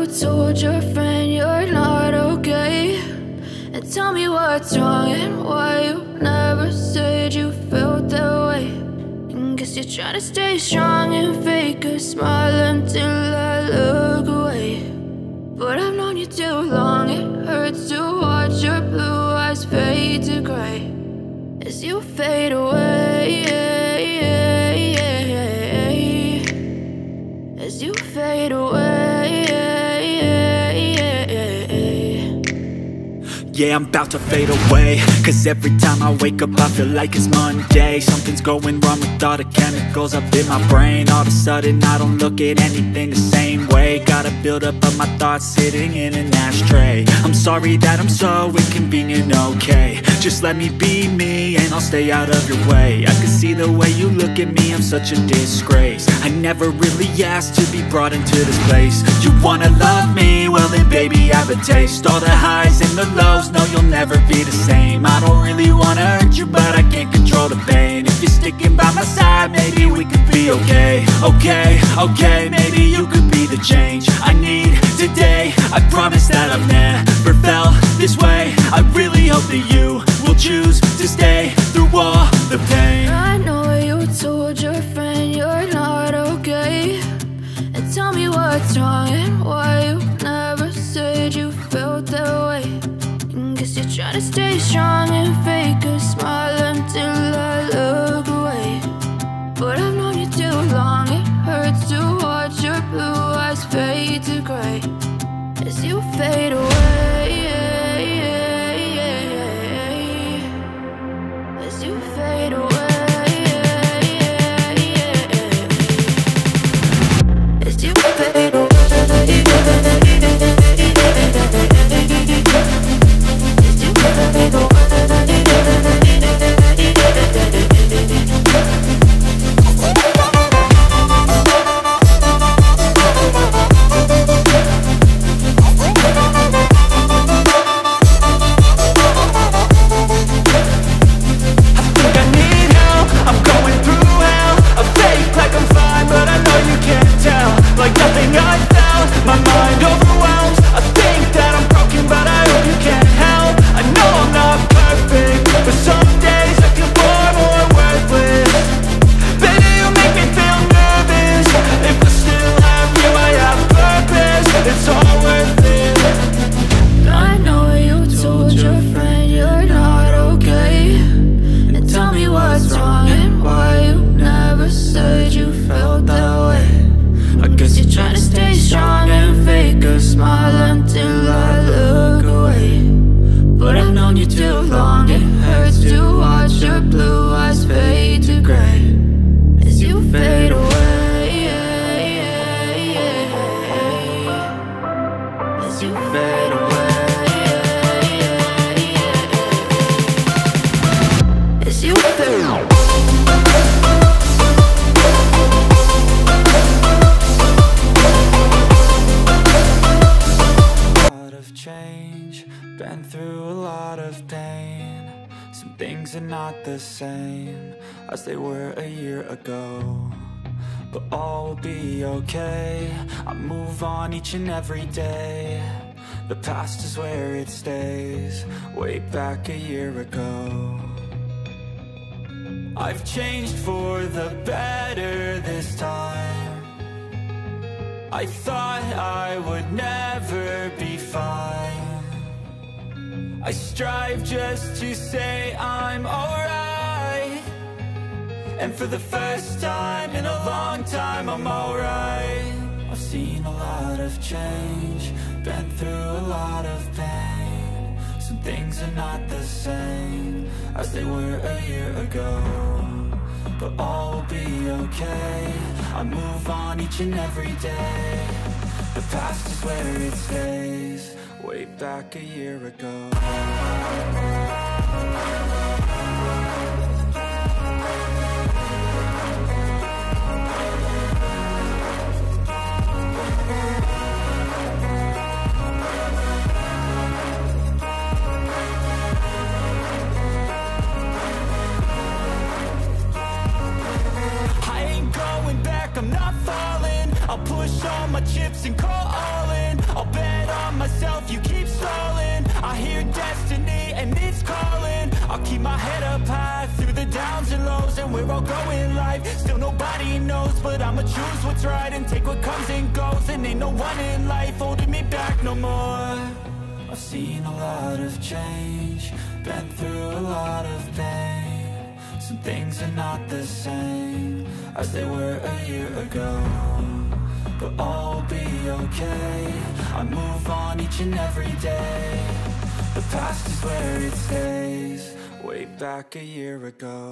told your friend you're not okay, and tell me what's wrong and why you never said you felt that way. And guess you're trying to stay strong and fake a smile until I look away. But I've known you too long, it hurts to watch your blue eyes fade to gray as you fade away, as you fade away. Yeah, I'm about to fade away, cause every time I wake up I feel like it's Monday. Something's going wrong with all the chemicals up in my brain. All of a sudden I don't look at anything the same way. Got a buildup of my thoughts sitting in an ashtray. I'm sorry that I'm so inconvenient, okay. Just let me be me and I'll stay out of your way. I can see the way you look at me, I'm such a disgrace. I never really asked to be brought into this place. You wanna love me? Well then baby, have a taste. All the highs and the lows, no, you'll never be the same. I don't really wanna hurt you, but I can't control the pain. If you're sticking by my side, maybe we could be okay. Okay, maybe you could be the change I need today. I promise that I've never felt this way. I really hope that you will choose to stay through all the pain. I know you told your friend you're not okay, and tell me what's wrong and why you never said you felt that way. Guess you're trying to stay strong and fake a smile until I look away. But I've known you too long, it hurts to watch your blue eyes fade to gray as you fade away, as you fade away, as you fade away. Been through a lot of pain. Some things are not the same as they were a year ago, but all will be okay. I move on each and every day. The past is where it stays, way back a year ago. I've changed for the better this time. I thought I would never be fine. I strive just to say I'm alright, and for the first time in a long time I'm alright. I've seen a lot of change, been through a lot of pain. Some things are not the same as they were a year ago, but all will be okay. I move on each and every day. The past is where it stays, way back a year ago. I'm not falling. I'll push all my chips and call all in. I'll bet on myself, you keep stalling. I hear destiny and it's calling. I'll keep my head up high through the downs and lows, and we're all going live. Still nobody knows, but I'ma choose what's right and take what comes and goes. And ain't no one in life holding me back no more. I've seen a lot of change, been through a lot of pain. Some things are not the same as they were a year ago, but all will be okay. I move on each and every day. The past is where it stays, way back a year ago.